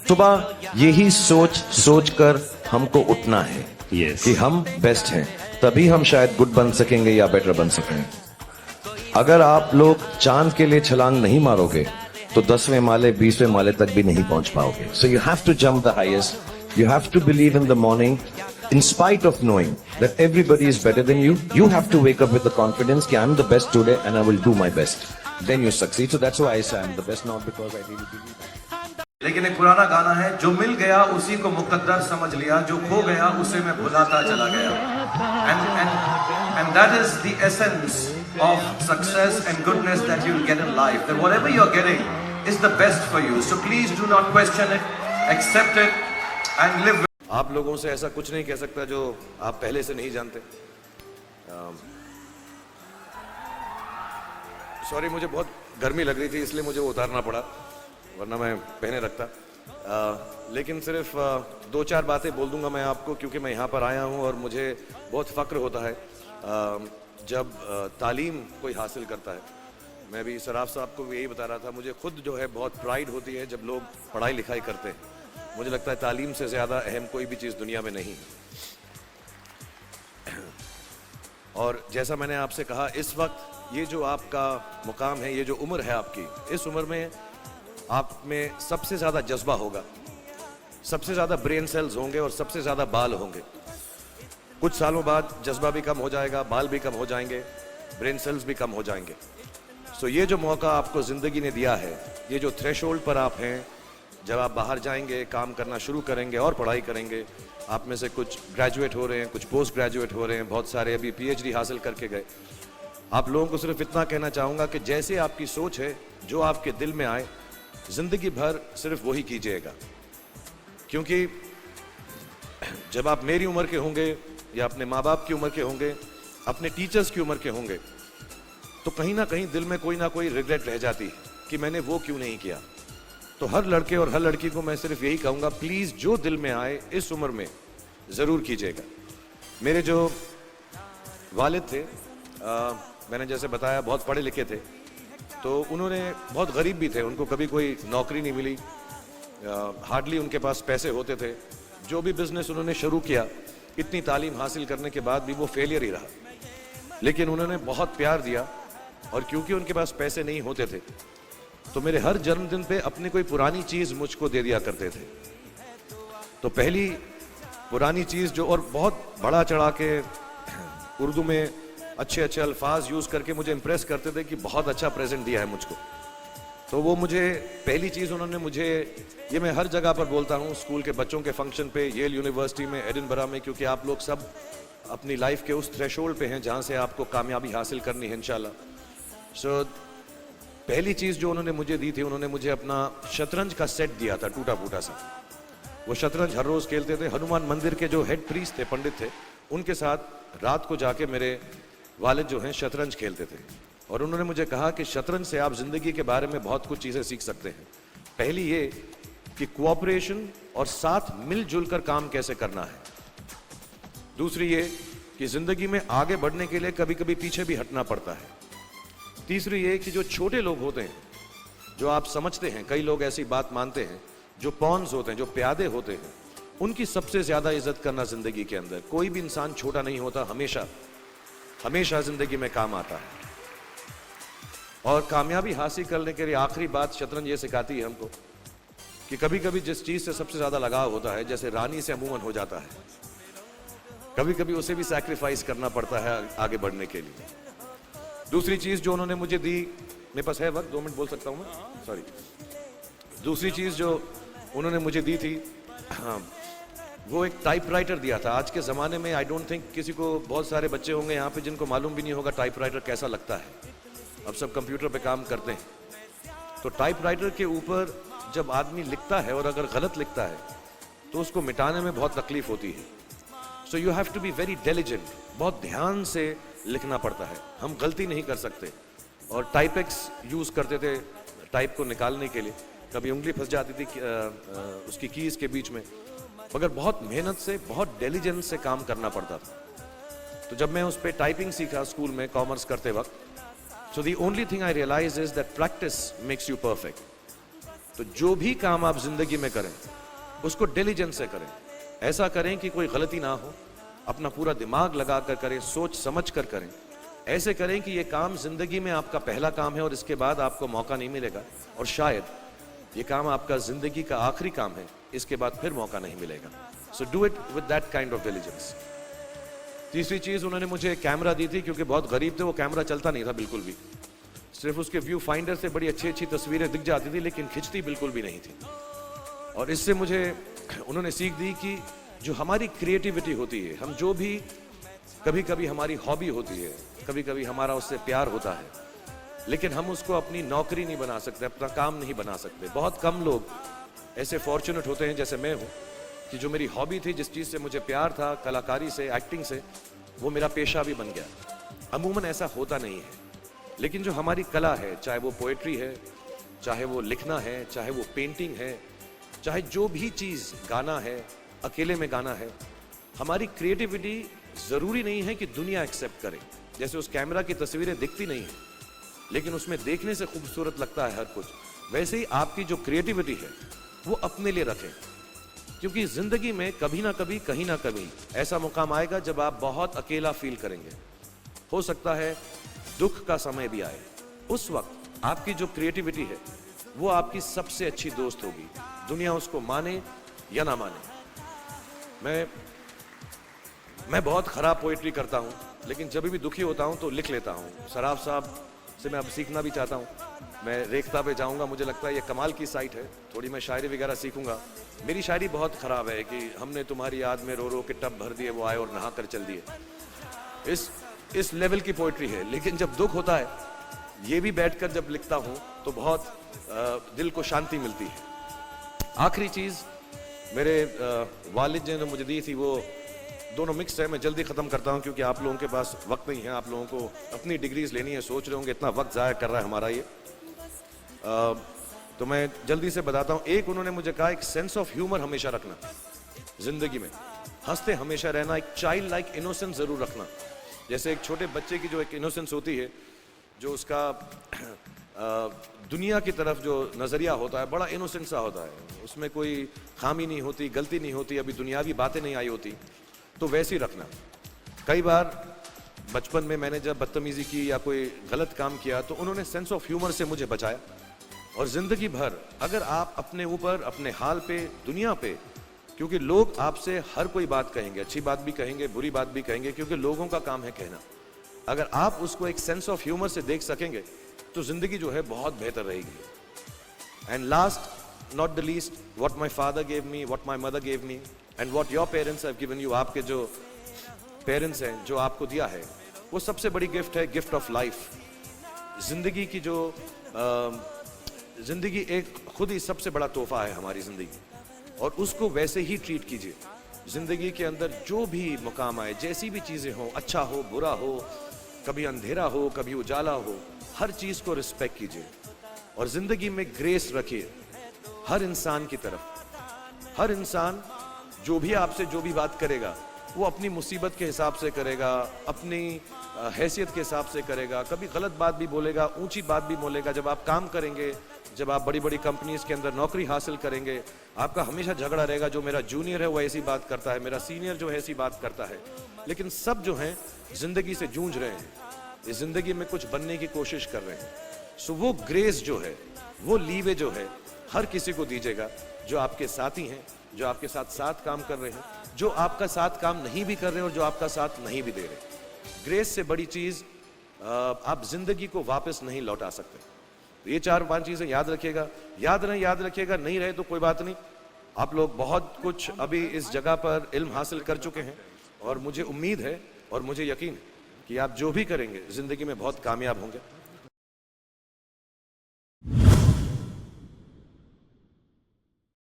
सुबह यही सोच कर हमको उठना है Yes. कि हम बेस्ट हैं, तभी हम शायद गुड बन सकेंगे या बेटर बन सकेंगे। अगर आप लोग चांद के लिए छलांग नहीं मारोगे तो 10वें माले 20वें माले तक भी नहीं पहुंच पाओगे। So you have to jump the highest, you have to believe in the morning in spite of knowing that everybody is better than you. You have to wake up with the confidence that I'm the best today and I will do my best. Then you succeed. So that's why I say I'm the best, not because I really believe it. लेकिन एक पुराना गाना है, जो मिल गया उसी को मुकद्दर समझ लिया, जो खो गया उसे मैं भुलाता चला गया। And that is the essence of success and goodness that you get in life. That whatever you're getting is the best for you. So please do not question it, accept it and live. आप लोगों से ऐसा कुछ नहीं कह सकता जो आप पहले से नहीं जानते। सॉरी, मुझे बहुत गर्मी लग रही थी इसलिए मुझे वो उतारना पड़ा, वरना मैं पहने रखता। लेकिन सिर्फ 2-4 बातें बोल दूंगा मैं आपको, क्योंकि मैं यहाँ पर आया हूँ और मुझे बहुत फ़क्र होता है जब तालीम कोई हासिल करता है। मैं भी सराफ साहब को यही बता रहा था, मुझे खुद जो है बहुत प्राइड होती है जब लोग पढ़ाई लिखाई करते हैं। मुझे लगता है तालीम से ज़्यादा अहम कोई भी चीज़ दुनिया में नहीं। और जैसा मैंने आपसे कहा, इस वक्त ये जो आपका मुकाम है, ये जो उम्र है आपकी, इस उम्र में आप में सबसे ज़्यादा जज्बा होगा, सबसे ज़्यादा ब्रेन सेल्स होंगे और सबसे ज़्यादा बाल होंगे। कुछ सालों बाद जज्बा भी कम हो जाएगा, बाल भी कम हो जाएंगे, ब्रेन सेल्स भी कम हो जाएंगे। सो ये जो मौका आपको ज़िंदगी ने दिया है, ये जो थ्रेशोल्ड पर आप हैं, जब आप बाहर जाएंगे, काम करना शुरू करेंगे और पढ़ाई करेंगे, आप में से कुछ ग्रेजुएट हो रहे हैं, कुछ पोस्ट ग्रेजुएट हो रहे हैं, बहुत सारे अभी पीएचडी हासिल करके गए। आप लोगों को सिर्फ इतना कहना चाहूँगा कि जैसे आपकी सोच है, जो आपके दिल में आए, ज़िंदगी भर सिर्फ वही कीजिएगा। क्योंकि जब आप मेरी उम्र के होंगे या अपने माँ बाप की उम्र के होंगे, अपने टीचर्स की उम्र के होंगे, तो कहीं ना कहीं दिल में कोई ना कोई रिग्रेट रह जाती है कि मैंने वो क्यों नहीं किया। तो हर लड़के और हर लड़की को मैं सिर्फ यही कहूँगा, प्लीज़ जो दिल में आए इस उम्र में ज़रूर कीजिएगा। मेरे जो वालिद थे, मैंने जैसे बताया, बहुत पढ़े लिखे थे, तो उन्होंने बहुत गरीब भी थे, उनको कभी कोई नौकरी नहीं मिली, हार्डली उनके पास पैसे होते थे। जो भी बिज़नेस उन्होंने शुरू किया, इतनी तालीम हासिल करने के बाद भी वो फेलियर ही रहा। लेकिन उन्होंने बहुत प्यार दिया, और क्योंकि उनके पास पैसे नहीं होते थे तो मेरे हर जन्मदिन पे अपनी कोई पुरानी चीज़ मुझको दे दिया करते थे। तो पहली पुरानी चीज़ जो, और बहुत बड़ा चढ़ा के उर्दू में अच्छे अच्छे अल्फाज यूज़ करके मुझे इम्प्रेस करते थे कि बहुत अच्छा प्रेजेंट दिया है मुझको। तो वो मुझे पहली चीज़ उन्होंने मुझे, ये मैं हर जगह पर बोलता हूँ, स्कूल के बच्चों के फंक्शन पे, येल यूनिवर्सिटी में, एडिनबरा में, क्योंकि आप लोग सब अपनी लाइफ के उस थ्रेशोल्ड पे हैं जहाँ से आपको कामयाबी हासिल करनी है इंशाल्लाह। सो पहली चीज़ जो उन्होंने मुझे दी थी, उन्होंने मुझे अपना शतरंज का सेट दिया था, टूटा फूटा सा। वो शतरंज हर रोज़ खेलते थे। हनुमान मंदिर के जो हेड प्रीस्ट थे, पंडित थे, उनके साथ रात को जाके मेरे वालिद जो हैं शतरंज खेलते थे। और उन्होंने मुझे कहा कि शतरंज से आप ज़िंदगी के बारे में बहुत कुछ चीज़ें सीख सकते हैं। पहली ये कि कोऑपरेशन और साथ मिलजुल कर काम कैसे करना है। दूसरी ये कि ज़िंदगी में आगे बढ़ने के लिए कभी कभी पीछे भी हटना पड़ता है। तीसरी ये कि जो छोटे लोग होते हैं, जो आप समझते हैं, कई लोग ऐसी बात मानते हैं, जो पॉन्स होते हैं, जो प्यादे होते हैं, उनकी सबसे ज़्यादा इज्जत करना ज़िंदगी के अंदर। कोई भी इंसान छोटा नहीं होता, हमेशा हमेशा ज़िंदगी में काम आता है। और कामयाबी हासिल करने के लिए आखिरी बात शतरंज ये सिखाती है हमको कि कभी कभी जिस चीज़ से सबसे ज़्यादा लगाव होता है, जैसे रानी से अमूमन हो जाता है, कभी कभी उसे भी सैक्रिफाइस करना पड़ता है आगे बढ़ने के लिए। दूसरी चीज़ जो उन्होंने मुझे दी, मेरे पास है वक्त, 2 मिनट बोल सकता हूँ मैं, सॉरी। दूसरी चीज़ जो उन्होंने मुझे दी थी, वो एक टाइपराइटर दिया था। आज के ज़माने में आई डोंट थिंक किसी को, बहुत सारे बच्चे होंगे यहाँ पे जिनको मालूम भी नहीं होगा टाइपराइटर कैसा लगता है। अब सब कंप्यूटर पे काम करते हैं। तो टाइपराइटर के ऊपर जब आदमी लिखता है और अगर गलत लिखता है तो उसको मिटाने में बहुत तकलीफ होती है। So you have to be very diligent, बहुत ध्यान से लिखना पड़ता है। हम गलती नहीं कर सकते। और टाइपेक्स यूज़ करते थे टाइप को निकालने के लिए, कभी उंगली फंस जाती थी उसकी कीज़ के बीच में, मगर बहुत मेहनत से, बहुत डिलिजेंस से काम करना पड़ता था। तो जब मैं उस पर टाइपिंग सीखा स्कूल में कॉमर्स करते वक्त, so the only thing I realize is that practice makes you perfect. तो जो भी काम आप जिंदगी में करें उसको डिलीजेंस से करें, ऐसा करें कि कोई गलती ना हो, अपना पूरा दिमाग लगा कर करें, सोच समझ कर करें, ऐसे करें कि ये काम जिंदगी में आपका पहला काम है और इसके बाद आपको मौका नहीं मिलेगा, और शायद ये काम आपका जिंदगी का आखिरी काम है, इसके बाद फिर मौका नहीं मिलेगा। So do it with that kind of diligence. तीसरी चीज, उन्होंने मुझे कैमरा दी थी, क्योंकि बहुत गरीब थे, वो कैमरा चलता नहीं था बिल्कुल भी, सिर्फ उसके व्यू फाइंडर से बड़ी अच्छी अच्छी तस्वीरें दिख जाती थी, लेकिन खिंचती बिल्कुल भी नहीं थी। और इससे मुझे उन्होंने सीख दी कि जो हमारी क्रिएटिविटी होती है, हम जो भी, कभी कभी हमारी हॉबी होती है, कभी कभी हमारा उससे प्यार होता है, लेकिन हम उसको अपनी नौकरी नहीं बना सकते, अपना काम नहीं बना सकते। बहुत कम लोग ऐसे फॉर्चुनेट होते हैं जैसे मैं हूँ, कि जो मेरी हॉबी थी, जिस चीज़ से मुझे प्यार था, कलाकारी से, एक्टिंग से, वो मेरा पेशा भी बन गया। अमूमन ऐसा होता नहीं है, लेकिन जो हमारी कला है, चाहे वो पोएट्री है, चाहे वो लिखना है, चाहे वो पेंटिंग है, चाहे जो भी चीज़, गाना है, अकेले में गाना है, हमारी क्रिएटिविटी ज़रूरी नहीं है कि दुनिया एक्सेप्ट करे। जैसे उस कैमरा की तस्वीरें दिखती नहीं है, लेकिन उसमें देखने से खूबसूरत लगता है हर कुछ, वैसे ही आपकी जो क्रिएटिविटी है वो अपने लिए रखें, क्योंकि ज़िंदगी में कभी ना कभी, कहीं ना कभी ऐसा मुकाम आएगा जब आप बहुत अकेला फील करेंगे। हो सकता है दुख का समय भी आए, उस वक्त आपकी जो क्रिएटिविटी है वो आपकी सबसे अच्छी दोस्त होगी, दुनिया उसको माने या ना माने। मैं बहुत खराब पोएट्री करता हूँ, लेकिन जब भी दुखी होता हूँ तो लिख लेता हूँ। सराफ साहब से मैं अब सीखना भी चाहता हूँ, मैं रेख्ता पे जाऊँगा, मुझे लगता है ये कमाल की साइट है, थोड़ी मैं शायरी वगैरह सीखूंगा। मेरी शायरी बहुत ख़राब है कि हमने तुम्हारी याद में रो रो के टब भर दिए, वो आए और नहा कर चल दिए, इस लेवल की पोइट्री है। लेकिन जब दुख होता है, ये भी बैठकर जब लिखता हूँ तो बहुत दिल को शांति मिलती है। आखिरी चीज़ मेरे वालिद जी ने मुझे दी थी, वो दोनों मिक्स है, मैं जल्दी ख़त्म करता हूँ क्योंकि आप लोगों के पास वक्त नहीं है, आप लोगों को अपनी डिग्रीज लेनी है, सोच रहे होंगे इतना वक्त ज़ाया कर रहा है हमारा ये। तो मैं जल्दी से बताता हूँ। एक, उन्होंने मुझे कहा एक सेंस ऑफ ह्यूमर हमेशा रखना, ज़िंदगी में हंसते हमेशा रहना, एक चाइल्ड लाइक इनोसेंस ज़रूर रखना। जैसे एक छोटे बच्चे की जो एक इनोसेंस होती है, जो उसका दुनिया की तरफ जो नज़रिया होता है बड़ा इनोसेंट सा होता है, उसमें कोई खामी नहीं होती, गलती नहीं होती, अभी दुनियावी बातें नहीं आई होती, तो वैसे ही रखना। कई बार बचपन में मैंने जब बदतमीज़ी की या कोई गलत काम किया तो उन्होंने सेंस ऑफ ह्यूमर से मुझे बचाया। और ज़िंदगी भर अगर आप अपने ऊपर, अपने हाल पे, दुनिया पे, क्योंकि लोग आपसे हर कोई बात कहेंगे, अच्छी बात भी कहेंगे, बुरी बात भी कहेंगे, क्योंकि लोगों का काम है कहना। अगर आप उसको एक सेंस ऑफ ह्यूमर से देख सकेंगे तो ज़िंदगी जो है बहुत बेहतर रहेगी। And last not the least, what my father gave me, what my mother gave me and what your parents have given you, आपके जो पेरेंट्स हैं, जो आपको दिया है, वो सबसे बड़ी गिफ्ट है, गिफ्ट ऑफ लाइफ। ज़िंदगी की जो ज़िंदगी एक खुद ही सबसे बड़ा तोहफा है हमारी ज़िंदगी, और उसको वैसे ही ट्रीट कीजिए। ज़िंदगी के अंदर जो भी मुकाम आए, जैसी भी चीज़ें हों, अच्छा हो, बुरा हो, कभी अंधेरा हो, कभी उजाला हो, हर चीज़ को रिस्पेक्ट कीजिए और ज़िंदगी में ग्रेस रखिए हर इंसान की तरफ। हर इंसान जो भी आपसे जो भी बात करेगा वो अपनी मुसीबत के हिसाब से करेगा, अपनी हैसियत के हिसाब से करेगा, कभी गलत बात भी बोलेगा, ऊंची बात भी बोलेगा। जब आप काम करेंगे, जब आप बड़ी बड़ी कंपनीज के अंदर नौकरी हासिल करेंगे, आपका हमेशा झगड़ा रहेगा, जो मेरा जूनियर है वो ऐसी बात करता है, मेरा सीनियर जो है ऐसी बात करता है। लेकिन सब जो हैं ज़िंदगी से जूझ रहे हैं, इस ज़िंदगी में कुछ बनने की कोशिश कर रहे हैं। सो वो ग्रेस जो है, वो लीवे जो है, हर किसी को दीजिएगा जो आपके साथी हैं, जो आपके साथ साथ काम कर रहे हैं, जो आपका साथ काम नहीं भी कर रहे हैं और जो आपका साथ नहीं भी दे रहे। ग्रेस से बड़ी चीज़ आप ज़िंदगी को वापस नहीं लौटा सकते। तो ये 4-5 चीज़ें याद रखिएगा। याद रखिएगा, नहीं रहे तो कोई बात नहीं। आप लोग बहुत कुछ अभी इस जगह पर इल्म हासिल कर चुके हैं और मुझे उम्मीद है और मुझे यकीन है कि आप जो भी करेंगे ज़िंदगी में बहुत कामयाब होंगे।